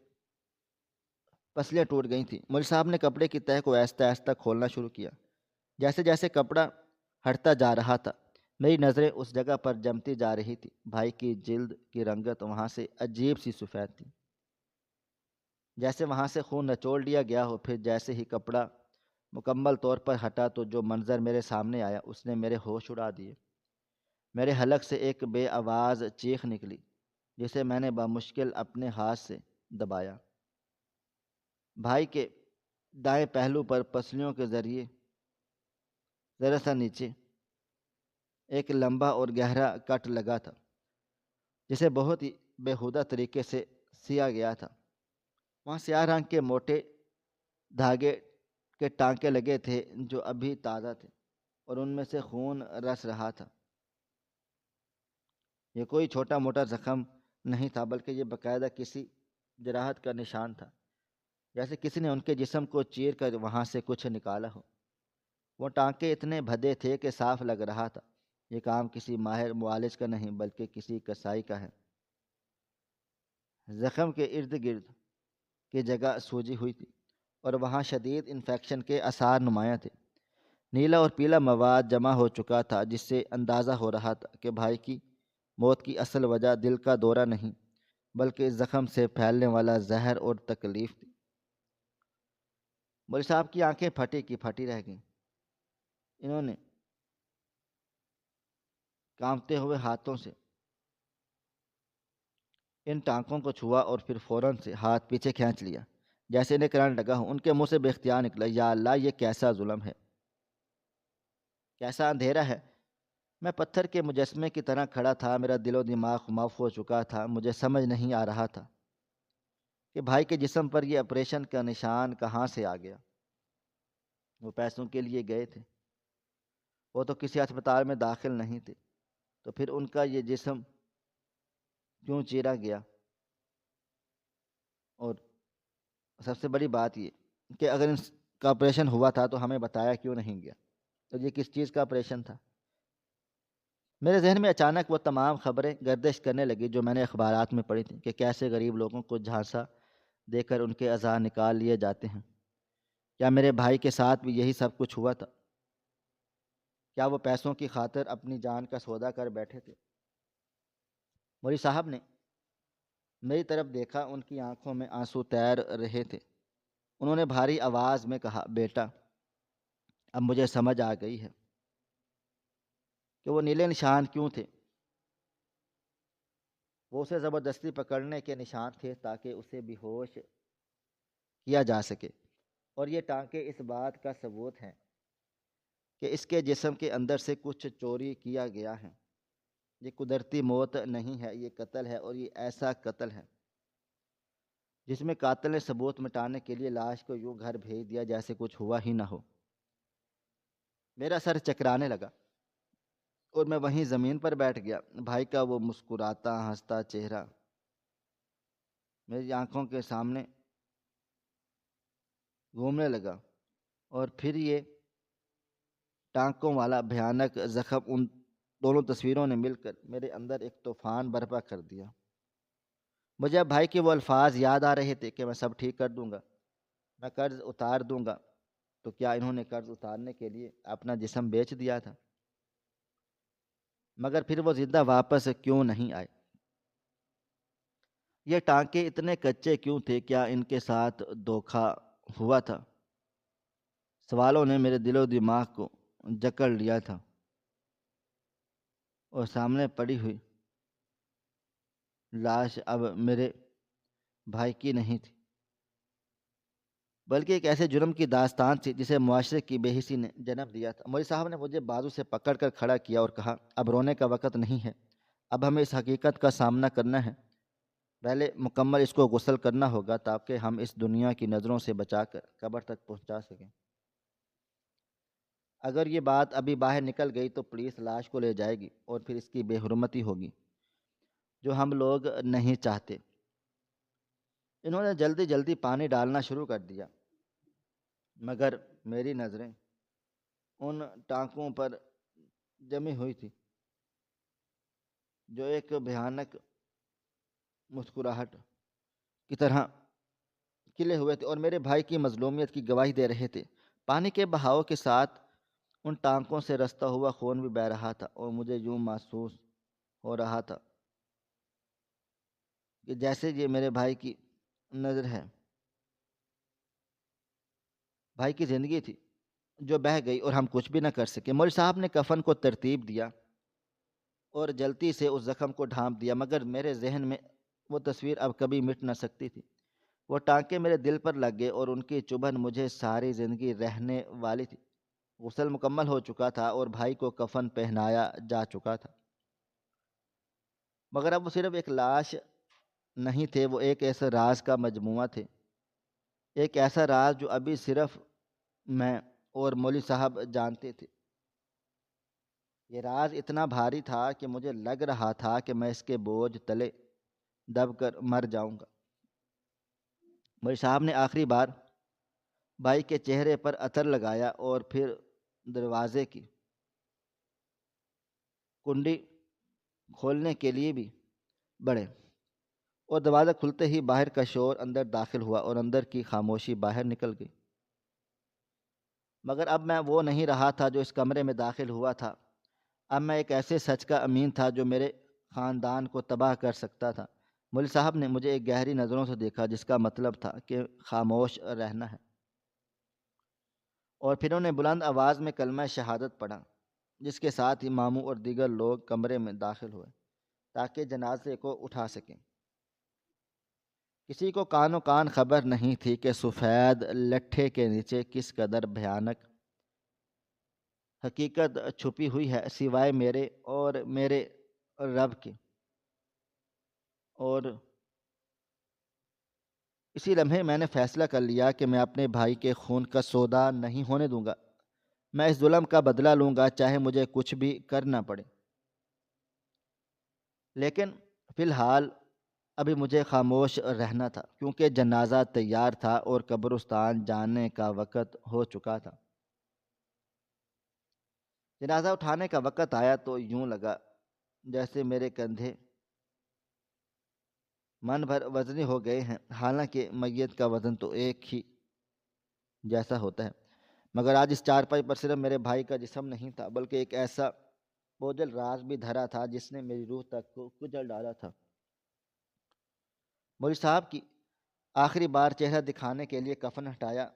پسلیاں ٹوٹ گئی تھیں۔ مولوی صاحب نے کپڑے کی تہہ کو آہستہ آہستہ کھولنا شروع کیا۔ جیسے جیسے کپڑا ہٹتا جا رہا تھا، میری نظریں اس جگہ پر جمتی جا رہی تھی۔ بھائی کی جلد کی رنگت وہاں سے عجیب سی سفید تھی، جیسے وہاں سے خون نچوڑ لیا گیا ہو۔ پھر جیسے ہی کپڑا مکمل طور پر ہٹا تو جو منظر میرے سامنے آیا اس نے میرے ہوش اڑا دیے۔ میرے حلق سے ایک بے آواز چیخ نکلی جسے میں نے بامشکل اپنے ہاتھ سے دبایا۔ بھائی کے دائیں پہلو پر پسلیوں کے ذریعے ذرا سا نیچے ایک لمبا اور گہرا کٹ لگا تھا، جسے بہت ہی بےہودہ طریقے سے سیا گیا تھا۔ وہاں سیاہ رنگ کے موٹے دھاگے کے ٹانکے لگے تھے جو ابھی تازہ تھے، اور ان میں سے خون رس رہا تھا۔ یہ کوئی چھوٹا موٹا زخم نہیں تھا، بلکہ یہ باقاعدہ کسی جراحت کا نشان تھا، جیسے کسی نے ان کے جسم کو چیر کر وہاں سے کچھ نکالا ہو۔ وہ ٹانکے اتنے بھدے تھے کہ صاف لگ رہا تھا یہ کام کسی ماہر معالج کا نہیں بلکہ کسی کسائی کا ہے۔ زخم کے ارد گرد کی جگہ سوجی ہوئی تھی، اور وہاں شدید انفیکشن کے آثار نمایاں تھے۔ نیلا اور پیلا مواد جمع ہو چکا تھا، جس سے اندازہ ہو رہا تھا کہ بھائی کی موت کی اصل وجہ دل کا دورہ نہیں بلکہ اس زخم سے پھیلنے والا زہر اور تکلیف تھی۔ مولوی صاحب کی آنکھیں پھٹی کی پھٹی رہ گئیں۔ انہوں نے کانپتے ہوئے ہاتھوں سے ان ٹانکوں کو چھوا اور پھر فوراً سے ہاتھ پیچھے کھینچ لیا جیسے انہیں کرنٹ لگا ہو۔ ان کے منہ سے بے اختیار نکلا، یا اللہ، یہ کیسا ظلم ہے، کیسا اندھیرا ہے۔ میں پتھر کے مجسمے کی طرح کھڑا تھا، میرا دل و دماغ معاف ہو چکا تھا۔ مجھے سمجھ نہیں آ رہا تھا کہ بھائی کے جسم پر یہ آپریشن کا نشان کہاں سے آ گیا۔ وہ پیسوں کے لیے گئے تھے، وہ تو کسی ہسپتال میں داخل نہیں تھے، تو پھر ان کا یہ جسم کیوں چیرا گیا؟ اور سب سے بڑی بات یہ کہ اگر اس کا آپریشن ہوا تھا تو ہمیں بتایا کیوں نہیں گیا؟ تو یہ کس چیز کا آپریشن تھا؟ میرے ذہن میں اچانک وہ تمام خبریں گردش کرنے لگی جو میں نے اخبارات میں پڑھی تھیں، کہ کیسے غریب لوگوں کو جھانسا دے کر ان کے اعضاء نکال لیے جاتے ہیں؟ کیا میرے بھائی کے ساتھ بھی یہی سب کچھ ہوا تھا؟ کیا وہ پیسوں کی خاطر اپنی جان کا سودا کر بیٹھے تھے؟ مولوی صاحب نے میری طرف دیکھا، ان کی آنکھوں میں آنسو تیر رہے تھے۔ انہوں نے بھاری آواز میں کہا، بیٹا اب مجھے سمجھ آ گئی ہے کہ وہ نیلے نشان کیوں تھے۔ وہ اسے زبردستی پکڑنے کے نشان تھے تاکہ اسے بے ہوش کیا جا سکے، اور یہ ٹانکے اس بات کا ثبوت ہیں کہ اس کے جسم کے اندر سے کچھ چوری کیا گیا ہے۔ یہ قدرتی موت نہیں ہے، یہ قتل ہے، اور یہ ایسا قتل ہے جس میں قاتل نے ثبوت مٹانے کے لیے لاش کو یوں گھر بھیج دیا جیسے کچھ ہوا ہی نہ ہو۔ میرا سر چکرانے لگا اور میں وہیں زمین پر بیٹھ گیا۔ بھائی کا وہ مسکراتا ہنستا چہرہ میری آنکھوں کے سامنے گھومنے لگا، اور پھر یہ ٹانکوں والا بھیانک زخم، ان دونوں تصویروں نے مل کر میرے اندر ایک طوفان برپا کر دیا۔ مجھے اب بھائی کے وہ الفاظ یاد آ رہے تھے کہ میں سب ٹھیک کر دوں گا، میں قرض اتار دوں گا۔ تو کیا انہوں نے قرض اتارنے کے لیے اپنا جسم بیچ دیا تھا؟ مگر پھر وہ زندہ واپس کیوں نہیں آئے؟ یہ ٹانکے اتنے کچے کیوں تھے؟ کیا ان کے ساتھ دھوکہ ہوا تھا؟ سوالوں نے میرے دل و دماغ کو جکڑ لیا تھا، اور سامنے پڑی ہوئی لاش اب میرے بھائی کی نہیں تھی، بلکہ ایک ایسے جرم کی داستان تھی جسے معاشرے کی بے حسی نے جنم دیا تھا۔ مولوی صاحب نے مجھے بازو سے پکڑ کر کھڑا کیا اور کہا، اب رونے کا وقت نہیں ہے، اب ہمیں اس حقیقت کا سامنا کرنا ہے۔ پہلے مکمل اس کو غسل کرنا ہوگا تاکہ ہم اس دنیا کی نظروں سے بچا کر قبر تک پہنچا سکیں۔ اگر یہ بات ابھی باہر نکل گئی تو پولیس لاش کو لے جائے گی، اور پھر اس کی بے حرمتی ہوگی جو ہم لوگ نہیں چاہتے۔ انہوں نے جلدی جلدی پانی ڈالنا شروع کر دیا، مگر میری نظریں ان ٹانکوں پر جمی ہوئی تھی جو ایک بھیانک مسکراہٹ کی طرح کھلے ہوئے تھے اور میرے بھائی کی مظلومیت کی گواہی دے رہے تھے۔ پانی کے بہاؤ کے ساتھ ان ٹانکوں سے رستا ہوا خون بھی بہہ رہا تھا، اور مجھے یوں محسوس ہو رہا تھا کہ جیسے یہ میرے بھائی کی نظر ہے، بھائی کی زندگی تھی جو بہہ گئی اور ہم کچھ بھی نہ کر سکے۔ مولوی صاحب نے کفن کو ترتیب دیا اور جلتی سے اس زخم کو ڈھانپ دیا، مگر میرے ذہن میں وہ تصویر اب کبھی مٹ نہ سکتی تھی۔ وہ ٹانکے میرے دل پر لگ گئے اور ان کی چبھن مجھے ساری زندگی رہنے والی تھی۔ غسل مکمل ہو چکا تھا اور بھائی کو کفن پہنایا جا چکا تھا، مگر اب وہ صرف ایک لاش نہیں تھے، وہ ایک ایسے راز کا مجموعہ تھے، ایک ایسا راز جو ابھی صرف میں اور مولوی صاحب جانتے تھے۔ یہ راز اتنا بھاری تھا کہ مجھے لگ رہا تھا کہ میں اس کے بوجھ تلے دب کر مر جاؤں گا۔ مولوی صاحب نے آخری بار بھائی کے چہرے پر عطر لگایا اور پھر دروازے کی کنڈی کھولنے کے لیے بھی بڑھے، اور دروازہ کھلتے ہی باہر کا شور اندر داخل ہوا اور اندر کی خاموشی باہر نکل گئی۔ مگر اب میں وہ نہیں رہا تھا جو اس کمرے میں داخل ہوا تھا، اب میں ایک ایسے سچ کا امین تھا جو میرے خاندان کو تباہ کر سکتا تھا۔ مولوی صاحب نے مجھے ایک گہری نظروں سے دیکھا جس کا مطلب تھا کہ خاموش رہنا ہے، اور پھر انہوں نے بلند آواز میں کلمہ شہادت پڑھا، جس کے ساتھ ہی ماموں اور دیگر لوگ کمرے میں داخل ہوئے تاکہ جنازے کو اٹھا سکیں۔ کسی کو کان و کان خبر نہیں تھی کہ سفید لٹھے کے نیچے کس قدر بھیانک حقیقت چھپی ہوئی ہے، سوائے میرے اور میرے رب کے۔ اور اسی لمحے میں نے فیصلہ کر لیا کہ میں اپنے بھائی کے خون کا سودا نہیں ہونے دوں گا۔ میں اس ظلم کا بدلہ لوں گا، چاہے مجھے کچھ بھی کرنا پڑے۔ لیکن فی الحال ابھی مجھے خاموش رہنا تھا، کیونکہ جنازہ تیار تھا اور قبرستان جانے کا وقت ہو چکا تھا۔ جنازہ اٹھانے کا وقت آیا تو یوں لگا جیسے میرے کندھے من بھر وزنی ہو گئے ہیں، حالانکہ میت کا وزن تو ایک ہی جیسا ہوتا ہے۔ مگر آج اس چارپائی پر صرف میرے بھائی کا جسم نہیں تھا، بلکہ ایک ایسا بوجھل راز بھی دھرا تھا جس نے میری روح تک کو کچل ڈالا تھا۔ مولوی صاحب کی آخری بار چہرہ دکھانے کے لیے کفن ہٹایا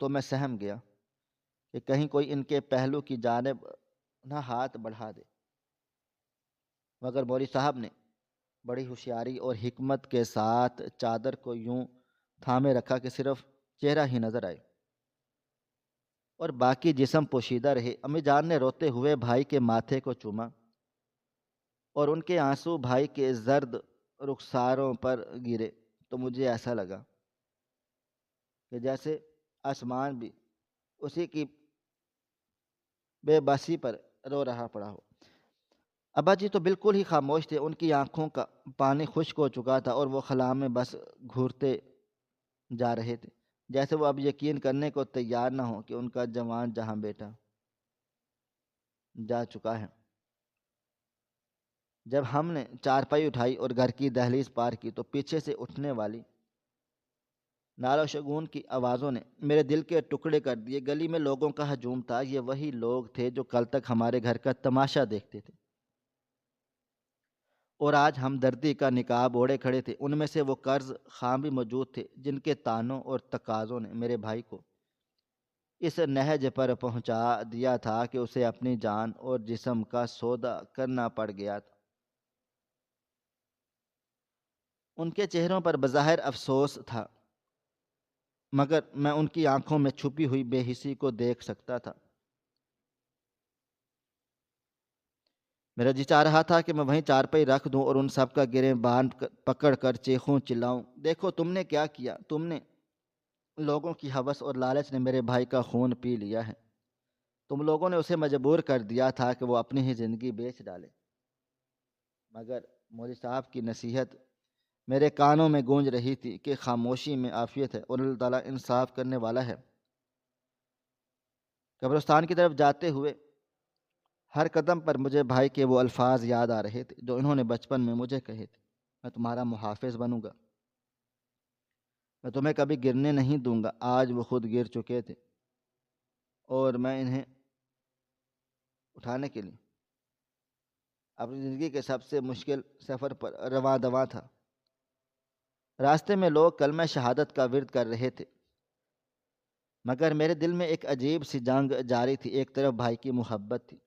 تو میں سہم گیا کہ کہیں کوئی ان کے پہلو کی جانب نہ ہاتھ بڑھا دے، مگر مولوی صاحب نے بڑی ہوشیاری اور حکمت کے ساتھ چادر کو یوں تھامے رکھا کہ صرف چہرہ ہی نظر آئے اور باقی جسم پوشیدہ رہے۔ امی جان نے روتے ہوئے بھائی کے ماتھے کو چوما اور ان کے آنسو بھائی کے زرد رخساروں پر گرے تو مجھے ایسا لگا کہ جیسے آسمان بھی اسی کی بے بسی پر رو رہا پڑا ہو۔ ابا جی تو بالکل ہی خاموش تھے، ان کی آنکھوں کا پانی خشک ہو چکا تھا اور وہ خلا میں بس گھورتے جا رہے تھے، جیسے وہ اب یقین کرنے کو تیار نہ ہو کہ ان کا جوان جہاں بیٹا جا چکا ہے۔ جب ہم نے چارپائی اٹھائی اور گھر کی دہلیز پار کی تو پیچھے سے اٹھنے والی نعرہ و شگون کی آوازوں نے میرے دل کے ٹکڑے کر دیے۔ گلی میں لوگوں کا ہجوم تھا، یہ وہی لوگ تھے جو کل تک ہمارے گھر کا تماشا دیکھتے تھے اور آج ہمدردی کا نقاب اوڑھے کھڑے تھے۔ ان میں سے وہ قرض خواہ بھی موجود تھے جن کے طعنوں اور تقاضوں نے میرے بھائی کو اس نہج پر پہنچا دیا تھا کہ اسے اپنی جان اور جسم کا سودا کرنا پڑ گیا تھا۔ ان کے چہروں پر بظاہر افسوس تھا، مگر میں ان کی آنکھوں میں چھپی ہوئی بے حسی کو دیکھ سکتا تھا۔ میرا جی چاہ رہا تھا کہ میں وہیں چارپائی رکھ دوں اور ان سب کا گرے باندھ پکڑ کر چیخوں چلاؤں، دیکھو تم نے کیا کیا، تم نے لوگوں کی ہوس اور لالچ نے میرے بھائی کا خون پی لیا ہے، تم لوگوں نے اسے مجبور کر دیا تھا کہ وہ اپنی ہی زندگی بیچ ڈالے۔ مگر مولوی صاحب کی نصیحت میرے کانوں میں گونج رہی تھی کہ خاموشی میں عافیت ہے اور اللہ تعالیٰ انصاف کرنے والا ہے۔ قبرستان کی طرف جاتے ہوئے ہر قدم پر مجھے بھائی کے وہ الفاظ یاد آ رہے تھے جو انہوں نے بچپن میں مجھے کہے تھے، میں تمہارا محافظ بنوں گا، میں تمہیں کبھی گرنے نہیں دوں گا۔ آج وہ خود گر چکے تھے اور میں انہیں اٹھانے کے لیے اپنی زندگی کے سب سے مشکل سفر پر رواں دواں تھا۔ راستے میں لوگ کلمہ شہادت کا ورد کر رہے تھے، مگر میرے دل میں ایک عجیب سی جنگ جاری تھی۔ ایک طرف بھائی کی محبت تھی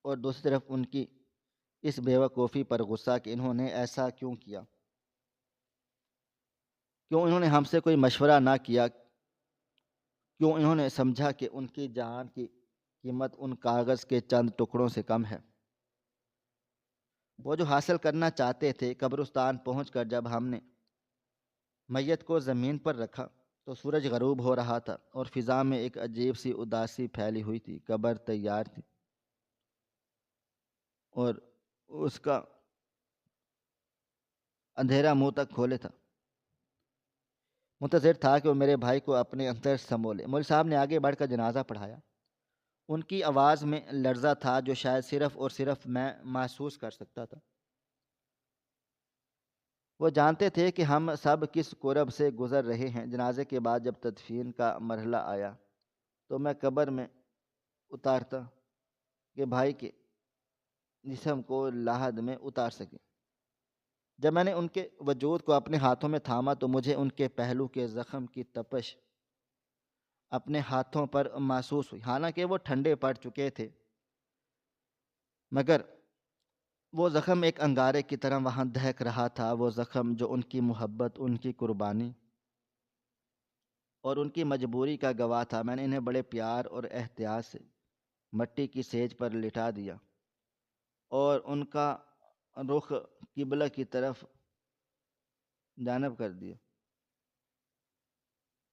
اور دوسری طرف ان کی اس بیوقوفی پر غصہ کہ انہوں نے ایسا کیوں کیا، کیوں انہوں نے ہم سے کوئی مشورہ نہ کیا، کیوں انہوں نے سمجھا کہ ان کی جان کی قیمت ان کاغذ کے چند ٹکڑوں سے کم ہے وہ جو حاصل کرنا چاہتے تھے۔ قبرستان پہنچ کر جب ہم نے میت کو زمین پر رکھا تو سورج غروب ہو رہا تھا اور فضا میں ایک عجیب سی اداسی پھیلی ہوئی تھی۔ قبر تیار تھی اور اس کا اندھیرا منہ تک کھولے تھا، منتظر تھا کہ وہ میرے بھائی کو اپنے اندر سمولے۔ مولوی صاحب نے آگے بڑھ کر جنازہ پڑھایا۔ ان کی آواز میں لرزہ تھا جو شاید صرف اور صرف میں محسوس کر سکتا تھا۔ وہ جانتے تھے کہ ہم سب کس کرب سے گزر رہے ہیں۔ جنازے کے بعد جب تدفین کا مرحلہ آیا تو میں قبر میں اتارتا کہ بھائی کے جسم کو لاحد میں اتار سکے۔ جب میں نے ان کے وجود کو اپنے ہاتھوں میں تھاما تو مجھے ان کے پہلو کے زخم کی تپش اپنے ہاتھوں پر محسوس ہوئی۔ حالانکہ وہ ٹھنڈے پڑ چکے تھے، مگر وہ زخم ایک انگارے کی طرح وہاں دہک رہا تھا۔ وہ زخم جو ان کی محبت، ان کی قربانی اور ان کی مجبوری کا گواہ تھا۔ میں نے انہیں بڑے پیار اور احتیاط سے مٹی کی سیج پر لٹا دیا اور ان کا رخ قبلہ کی طرف جانب کر دیا،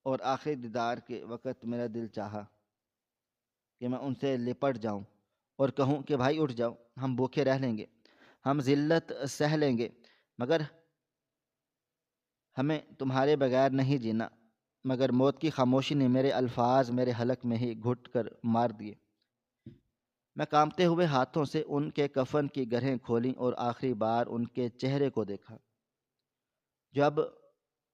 اور آخری دیدار کے وقت میرا دل چاہا کہ میں ان سے لپٹ جاؤں اور کہوں کہ بھائی اٹھ جاؤ، ہم بھوکے رہ لیں گے، ہم ذلت سہ لیں گے، مگر ہمیں تمہارے بغیر نہیں جینا۔ مگر موت کی خاموشی نے میرے الفاظ میرے حلق میں ہی گھٹ کر مار دیے۔ میں کانپتے ہوئے ہاتھوں سے ان کے کفن کی گرہیں کھولیں اور آخری بار ان کے چہرے کو دیکھا۔ جب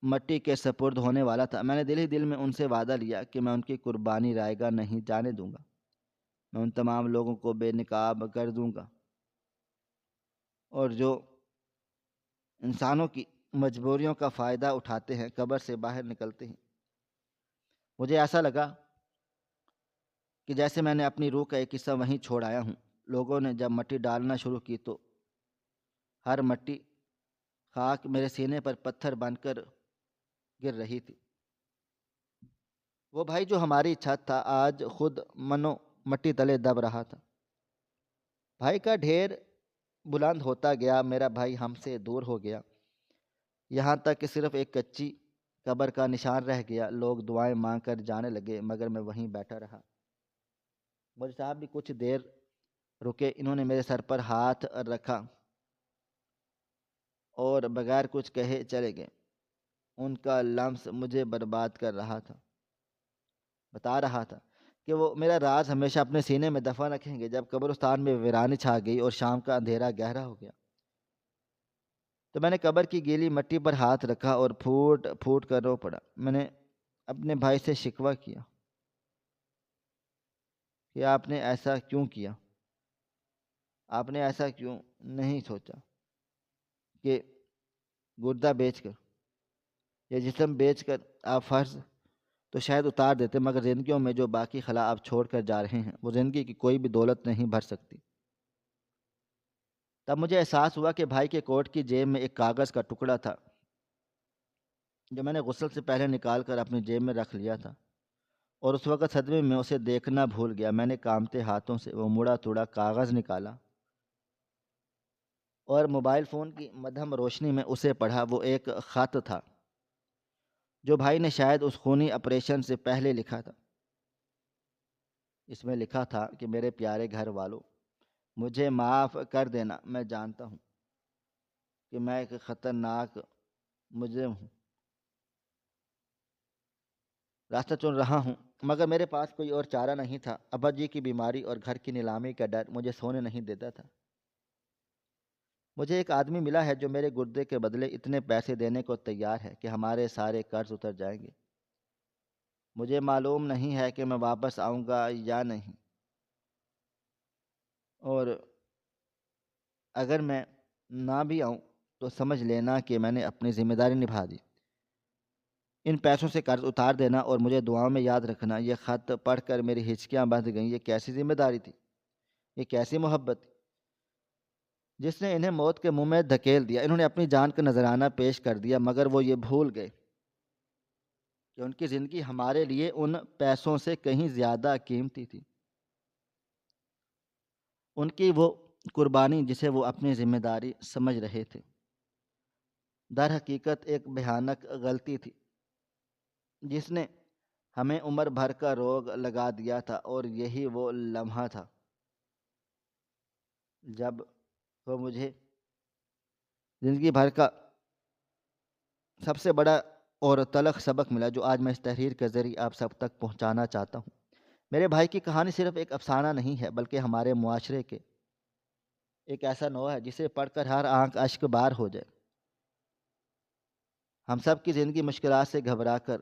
مٹی کے سپرد ہونے والا تھا، میں نے دل ہی دل میں ان سے وعدہ لیا کہ میں ان کی قربانی رائے گاہ نہیں جانے دوں گا۔ میں ان تمام لوگوں کو بے نقاب کر دوں گا اور جو انسانوں کی مجبوریوں کا فائدہ اٹھاتے ہیں قبر سے باہر نکلتے ہیں۔ مجھے ایسا لگا کہ جیسے میں نے اپنی روح کا ایک حصہ وہیں چھوڑ آیا ہوں۔ لوگوں نے جب مٹی ڈالنا شروع کی تو ہر مٹی خاک میرے سینے پر پتھر بن کر گر رہی تھی۔ وہ بھائی جو ہماری چھت تھا آج خود منو مٹی تلے دب رہا تھا۔ بھائی کا ڈھیر بلند ہوتا گیا، میرا بھائی ہم سے دور ہو گیا، یہاں تک کہ صرف ایک کچی قبر کا نشان رہ گیا۔ لوگ دعائیں مانگ کر جانے لگے مگر میں وہیں بیٹھا رہا۔ مجھے صاحب بھی کچھ دیر رکے، انہوں نے میرے سر پر ہاتھ رکھا اور بغیر کچھ کہے چلے گئے۔ ان کا لمس مجھے برباد کر رہا تھا، بتا رہا تھا کہ وہ میرا راز ہمیشہ اپنے سینے میں دفن رکھیں گے۔ جب قبرستان میں ویرانی چھا گئی اور شام کا اندھیرا گہرا ہو گیا تو میں نے قبر کی گیلی مٹی پر ہاتھ رکھا اور پھوٹ پھوٹ کر رو پڑا۔ میں نے اپنے بھائی سے شکوہ کیا کہ آپ نے ایسا کیوں کیا؟ آپ نے ایسا کیوں نہیں سوچا کہ گردہ بیچ کر یا جسم بیچ کر آپ فرض تو شاید اتار دیتے، مگر زندگیوں میں جو باقی خلا آپ چھوڑ کر جا رہے ہیں وہ زندگی کی کوئی بھی دولت نہیں بھر سکتی۔ تب مجھے احساس ہوا کہ بھائی کے کوٹ کی جیب میں ایک کاغذ کا ٹکڑا تھا جو میں نے غسل سے پہلے نکال کر اپنی جیب میں رکھ لیا تھا، اور اس وقت صدمے میں اسے دیکھنا بھول گیا۔ میں نے کانپتے ہاتھوں سے وہ مڑا توڑا کاغذ نکالا اور موبائل فون کی مدھم روشنی میں اسے پڑھا۔ وہ ایک خط تھا جو بھائی نے شاید اس خونی آپریشن سے پہلے لکھا تھا۔ اس میں لکھا تھا کہ میرے پیارے گھر والوں، مجھے معاف کر دینا۔ میں جانتا ہوں کہ میں ایک خطرناک مجرم ہوں، راستہ چن رہا ہوں، مگر میرے پاس کوئی اور چارہ نہیں تھا۔ ابا جی کی بیماری اور گھر کی نیلامی کا ڈر مجھے سونے نہیں دیتا تھا۔ مجھے ایک آدمی ملا ہے جو میرے گردے کے بدلے اتنے پیسے دینے کو تیار ہے کہ ہمارے سارے قرض اتر جائیں گے۔ مجھے معلوم نہیں ہے کہ میں واپس آؤں گا یا نہیں، اور اگر میں نہ بھی آؤں تو سمجھ لینا کہ میں نے اپنی ذمہ داری نبھا دی۔ ان پیسوں سے قرض اتار دینا اور مجھے دعاؤں میں یاد رکھنا۔ یہ خط پڑھ کر میری ہچکیاں بندھ گئیں۔ یہ کیسی ذمہ داری تھی، یہ کیسی محبت تھی جس نے انہیں موت کے منہ میں دھکیل دیا۔ انہوں نے اپنی جان کا نذرانہ پیش کر دیا مگر وہ یہ بھول گئے کہ ان کی زندگی ہمارے لیے ان پیسوں سے کہیں زیادہ قیمتی تھی۔ ان کی وہ قربانی جسے وہ اپنی ذمہ داری سمجھ رہے تھے در حقیقت ایک بھیانک غلطی تھی جس نے ہمیں عمر بھر کا روگ لگا دیا تھا۔ اور یہی وہ لمحہ تھا جب وہ مجھے زندگی بھر کا سب سے بڑا اور تلخ سبق ملا جو آج میں اس تحریر کے ذریعے آپ سب تک پہنچانا چاہتا ہوں۔ میرے بھائی کی کہانی صرف ایک افسانہ نہیں ہے بلکہ ہمارے معاشرے کے ایک ایسا نوح ہے جسے پڑھ کر ہر آنکھ اشک بار ہو جائے۔ ہم سب کی زندگی مشکلات سے گھبرا کر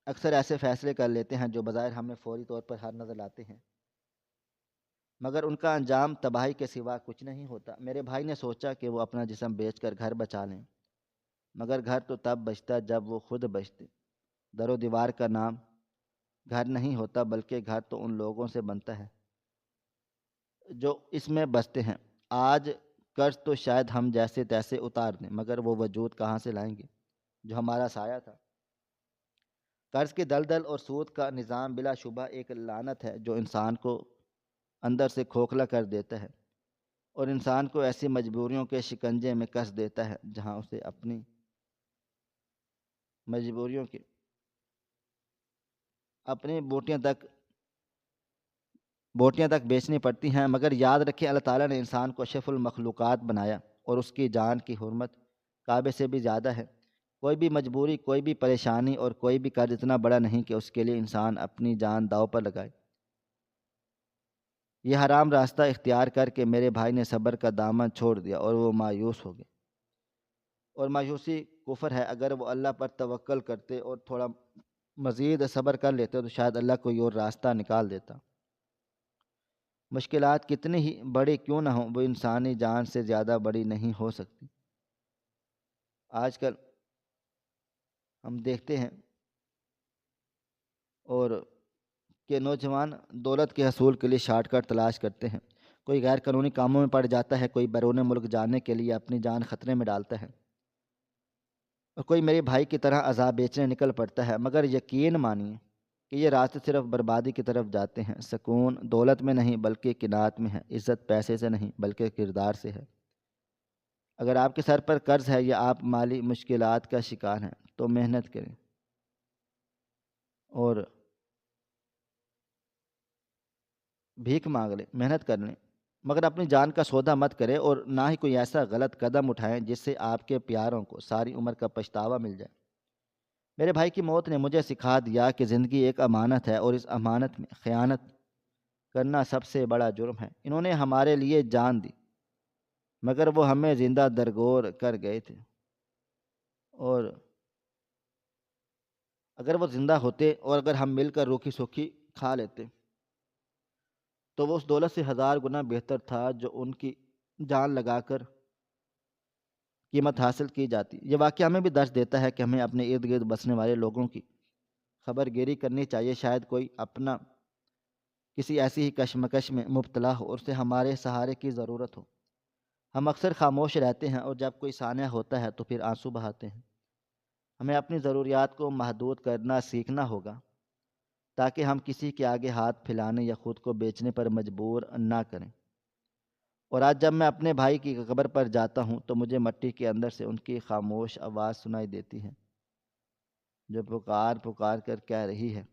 اکثر ایسے فیصلے کر لیتے ہیں جو بظاہر ہمیں فوری طور پر حل نظر آتے ہیں، مگر ان کا انجام تباہی کے سوا کچھ نہیں ہوتا۔ میرے بھائی نے سوچا کہ وہ اپنا جسم بیچ کر گھر بچا لیں، مگر گھر تو تب بچتا جب وہ خود بچتے۔ در و دیوار کا نام گھر نہیں ہوتا بلکہ گھر تو ان لوگوں سے بنتا ہے جو اس میں بستے ہیں۔ آج قرض تو شاید ہم جیسے تیسے اتار دیں، مگر وہ وجود کہاں سے لائیں گے جو ہمارا سایہ تھا۔ قرض کی دلدل اور سود کا نظام بلا شبہ ایک لعنت ہے جو انسان کو اندر سے کھوکھلا کر دیتا ہے اور انسان کو ایسی مجبوریوں کے شکنجے میں کس دیتا ہے جہاں اسے اپنی مجبوریوں کی اپنی بوٹیاں تک بیچنی پڑتی ہیں۔ مگر یاد رکھیں اللہ تعالیٰ نے انسان کو اشرف المخلوقات بنایا اور اس کی جان کی حرمت کعبے سے بھی زیادہ ہے۔ کوئی بھی مجبوری، کوئی بھی پریشانی اور کوئی بھی قرض اتنا بڑا نہیں کہ اس کے لیے انسان اپنی جان داؤ پر لگائے۔ یہ حرام راستہ اختیار کر کے میرے بھائی نے صبر کا دامن چھوڑ دیا اور وہ مایوس ہو گئے۔ اور مایوسی کفر ہے۔ اگر وہ اللہ پر توکل کرتے اور تھوڑا مزید صبر کر لیتے تو شاید اللہ کوئی اور راستہ نکال دیتا۔ مشکلات کتنی ہی بڑی کیوں نہ ہوں، وہ انسانی جان سے زیادہ بڑی نہیں ہو سکتی۔ آج کل ہم دیکھتے ہیں اور کہ نوجوان دولت کے حصول کے لیے شارٹ کٹ تلاش کرتے ہیں۔ کوئی غیر قانونی کاموں میں پڑ جاتا ہے، کوئی بیرون ملک جانے کے لیے اپنی جان خطرے میں ڈالتا ہے، اور کوئی میرے بھائی کی طرح عذاب بیچنے نکل پڑتا ہے۔ مگر یقین مانیے کہ یہ راستے صرف بربادی کی طرف جاتے ہیں۔ سکون دولت میں نہیں بلکہ قناعت میں ہے، عزت پیسے سے نہیں بلکہ کردار سے ہے۔ اگر آپ کے سر پر قرض ہے یا آپ مالی مشکلات کا شکار ہیں تو محنت کریں اور بھیک مانگ لیں، محنت کر لیں، مگر اپنی جان کا سودا مت کریں اور نہ ہی کوئی ایسا غلط قدم اٹھائیں جس سے آپ کے پیاروں کو ساری عمر کا پچھتاوا مل جائے۔ میرے بھائی کی موت نے مجھے سکھا دیا کہ زندگی ایک امانت ہے اور اس امانت میں خیانت کرنا سب سے بڑا جرم ہے۔ انہوں نے ہمارے لیے جان دی مگر وہ ہمیں زندہ درگور کر گئے تھے، اور اگر وہ زندہ ہوتے اور اگر ہم مل کر روکھی سوکھی کھا لیتے تو وہ اس دولت سے 1000 گنا بہتر تھا جو ان کی جان لگا کر قیمت حاصل کی جاتی۔ یہ واقعہ ہمیں بھی درس دیتا ہے کہ ہمیں اپنے ارد گرد بسنے والے لوگوں کی خبر گیری کرنی چاہیے۔ شاید کوئی اپنا کسی ایسی ہی کشمکش میں مبتلا ہو اور اسے ہمارے سہارے کی ضرورت ہو۔ ہم اکثر خاموش رہتے ہیں اور جب کوئی سانحہ ہوتا ہے تو پھر آنسو بہاتے ہیں۔ ہمیں اپنی ضروریات کو محدود کرنا سیکھنا ہوگا تاکہ ہم کسی کے آگے ہاتھ پھیلانے یا خود کو بیچنے پر مجبور نہ کریں۔ اور آج جب میں اپنے بھائی کی قبر پر جاتا ہوں تو مجھے مٹی کے اندر سے ان کی خاموش آواز سنائی دیتی ہے جو پکار پکار کر کہہ رہی ہے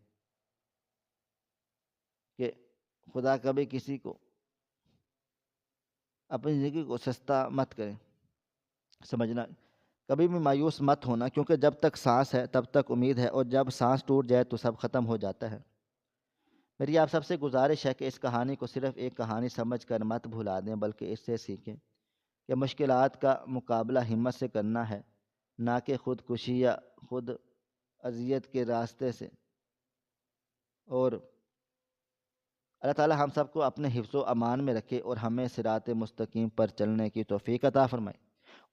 کہ خدا کبھی کسی کو اپنی زندگی کو سستا مت کرے۔ سمجھنا، کبھی بھی مایوس مت ہونا، کیونکہ جب تک سانس ہے تب تک امید ہے، اور جب سانس ٹوٹ جائے تو سب ختم ہو جاتا ہے۔ میری آپ سب سے گزارش ہے کہ اس کہانی کو صرف ایک کہانی سمجھ کر مت بھلا دیں بلکہ اس سے سیکھیں کہ مشکلات کا مقابلہ ہمت سے کرنا ہے، نہ کہ خودکشی یا خود اذیت کے راستے سے۔ اور اللہ تعالی ہم سب کو اپنے حفظ و امان میں رکھے اور ہمیں صراط مستقیم پر چلنے کی توفیق عطا فرمائے،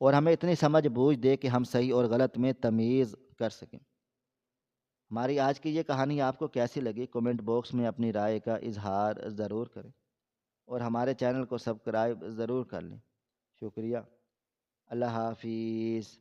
اور ہمیں اتنی سمجھ بوجھ دے کہ ہم صحیح اور غلط میں تمیز کر سکیں۔ ہماری آج کی یہ کہانی آپ کو کیسی لگی؟ کومنٹ باکس میں اپنی رائے کا اظہار ضرور کریں، اور ہمارے چینل کو سبسکرائب ضرور کر لیں۔ شکریہ۔ اللہ حافظ۔